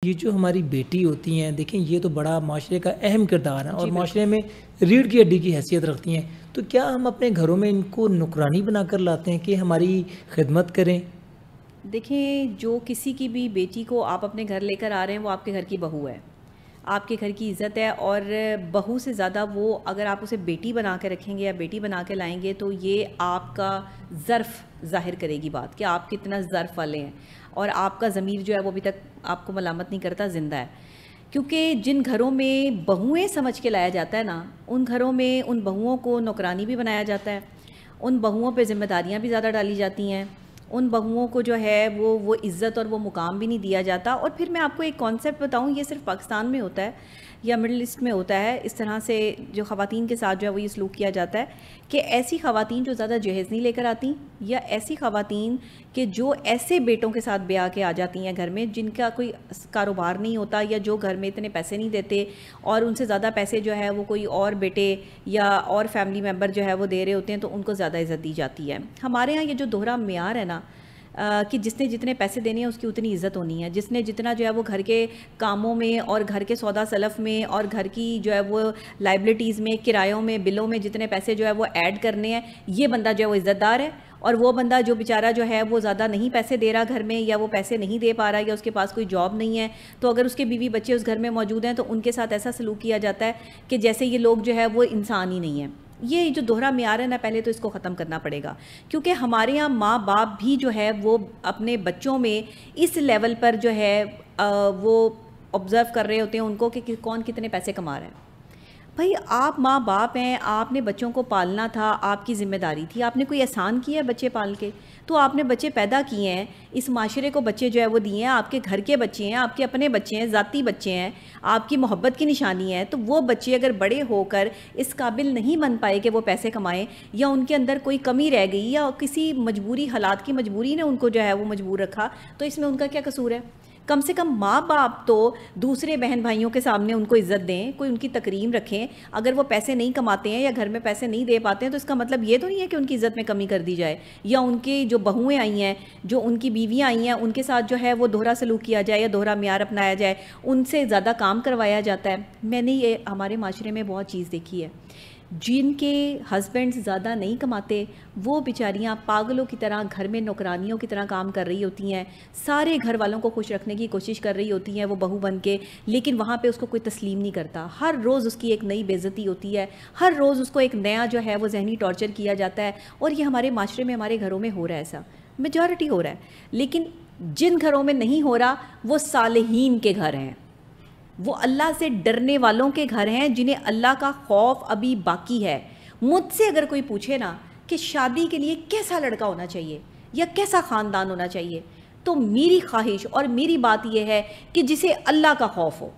ये जो हमारी बेटी होती हैं, देखें ये तो बड़ा माशरे का अहम किरदार है और जी, माशरे में रीढ़ की हड्डी की हैसियत रखती हैं। तो क्या हम अपने घरों में इनको नौकरानी बनाकर लाते हैं कि हमारी खिदमत करें? देखिए, जो किसी की भी बेटी को आप अपने घर लेकर आ रहे हैं वो आपके घर की बहू है, आपके घर की इज़्ज़त है। और बहू से ज़्यादा वो अगर आप उसे बेटी बना के रखेंगे या बेटी बना के लाएंगे तो ये आपका ज़र्फ़ ज़ाहिर करेगी बात कि आप कितना ज़र्फ़ वाले हैं। और आपका ज़मीर जो है वो अभी तक आपको मलामत नहीं करता, ज़िंदा है। क्योंकि जिन घरों में बहुएँ समझ के लाया जाता है ना, उन घरों में उन बहुओं को नौकरानी भी बनाया जाता है, उन बहुओं पे ज़िम्मेदारियाँ भी ज़्यादा डाली जाती हैं, उन बहुओं को जो है वो इज़्ज़त और वो मुकाम भी नहीं दिया जाता। और फिर मैं आपको एक कॉन्सेप्ट बताऊं, ये सिर्फ पाकिस्तान में होता है या मिडिल ईस्ट में होता है। इस तरह से जो ख़वातीन के साथ जो है वो ये सलूक किया जाता है कि ऐसी ख़वातीन जो ज़्यादा जहेज़ नहीं लेकर आती, या ऐसी ख़वातीन कि जो ऐसे बेटों के साथ ब्याह के आ जाती हैं घर में जिनका कोई कारोबार नहीं होता, या जो घर में इतने पैसे नहीं देते और उनसे ज़्यादा पैसे जो है वो कोई और बेटे या और फैमिली मेम्बर जो है वो दे रहे होते हैं, तो उनको ज़्यादा इज़्ज़त दी जाती है। हमारे यहाँ ये जो दोहरा मेयार है ना, कि जिसने जितने पैसे देने हैं उसकी उतनी इज़्ज़त होनी है, जिसने जितना जो है वो घर के कामों में और घर के सौदा सलफ़ में और घर की जो है वो लाइबिलिटीज़ में, किरायों में, बिलों में जितने पैसे जो है वो ऐड करने हैं, ये बंदा जो है वो इज़्ज़तदार है। और वो बंदा जो बेचारा जो है वो ज़्यादा नहीं पैसे दे रहा घर में, या वो पैसे नहीं दे पा रहा, या उसके पास कोई जॉब नहीं है, तो अगर उसके बीवी बच्चे उस घर में मौजूद हैं तो उनके साथ ऐसा सलूक किया जाता है कि जैसे ये लोग जो है वो इंसान ही नहीं है। ये जो दोहरा मेयार है ना, पहले तो इसको ख़त्म करना पड़ेगा। क्योंकि हमारे यहाँ माँ बाप भी जो है वो अपने बच्चों में इस लेवल पर जो है वो ऑब्ज़र्व कर रहे होते हैं उनको कि कौन कितने पैसे कमा रहा है। भाई, आप माँ बाप हैं, आपने बच्चों को पालना था, आपकी ज़िम्मेदारी थी। आपने कोई एहसान किया है बच्चे पाल के? तो आपने बच्चे पैदा किए हैं, इस माशरे को बच्चे जो है वो दिए हैं, आपके घर के बच्चे हैं, आपके अपने बच्चे हैं, ज़ाती बच्चे हैं, आपकी मोहब्बत की निशानी है। तो वो बच्चे अगर बड़े होकर इस काबिल नहीं बन पाए कि वो पैसे कमाएं, या उनके अंदर कोई कमी रह गई, या किसी मजबूरी, हालात की मजबूरी ने उनको जो है वो मजबूर रखा, तो इसमें उनका क्या कसूर है? कम से कम माँ बाप तो दूसरे बहन भाइयों के सामने उनको इज़्ज़त दें, कोई उनकी तकरीम रखें। अगर वो पैसे नहीं कमाते हैं या घर में पैसे नहीं दे पाते हैं तो इसका मतलब ये तो नहीं है कि उनकी इज़्ज़त में कमी कर दी जाए, या उनकी जो बहुएँ आई हैं, जो उनकी बीवियाँ आई हैं, उनके साथ जो है वो दोहरा सलूक किया जाए या दोहरा म्यार अपनाया जाए, उनसे ज़्यादा काम करवाया जाता है। मैंने ये हमारे माशरे में बहुत चीज़ देखी है। जिनके हस्बैंड्स ज़्यादा नहीं कमाते, वो बेचारियाँ पागलों की तरह घर में नौकरानियों की तरह काम कर रही होती हैं, सारे घर वालों को खुश रखने की कोशिश कर रही होती हैं वो बहू बन के, लेकिन वहाँ पे उसको कोई तस्लीम नहीं करता। हर रोज़ उसकी एक नई बेइज्जती होती है, हर रोज़ उसको एक नया जो है वो जहनी टॉर्चर किया जाता है। और ये हमारे माशरे में, हमारे घरों में हो रहा है, ऐसा मेजॉरिटी हो रहा है। लेकिन जिन घरों में नहीं हो रहा वो सालेहीन के घर हैं, वो अल्लाह से डरने वालों के घर हैं, जिन्हें अल्लाह का खौफ अभी बाकी है। मुझसे अगर कोई पूछे ना कि शादी के लिए कैसा लड़का होना चाहिए या कैसा ख़ानदान होना चाहिए, तो मेरी ख्वाहिश और मेरी बात यह है कि जिसे अल्लाह का खौफ हो।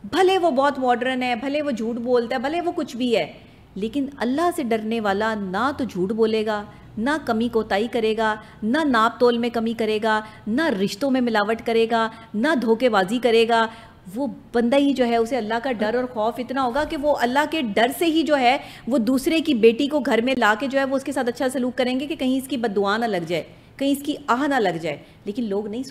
भले वो बहुत मॉडर्न है, भले वो झूठ बोलता है, भले वो कुछ भी है, लेकिन अल्लाह से डरने वाला ना तो झूठ बोलेगा, ना कमी कोताही करेगा, ना नाप तोल में कमी करेगा, ना रिश्तों में मिलावट करेगा, ना धोखेबाजी करेगा। वो बंदा ही जो है उसे अल्लाह का डर और खौफ इतना होगा कि वो अल्लाह के डर से ही जो है वो दूसरे की बेटी को घर में ला के जो है वो उसके साथ अच्छा सलूक करेंगे कि कहीं इसकी बद्दुआ ना लग जाए, कहीं इसकी आह ना लग जाए। लेकिन लोग नहीं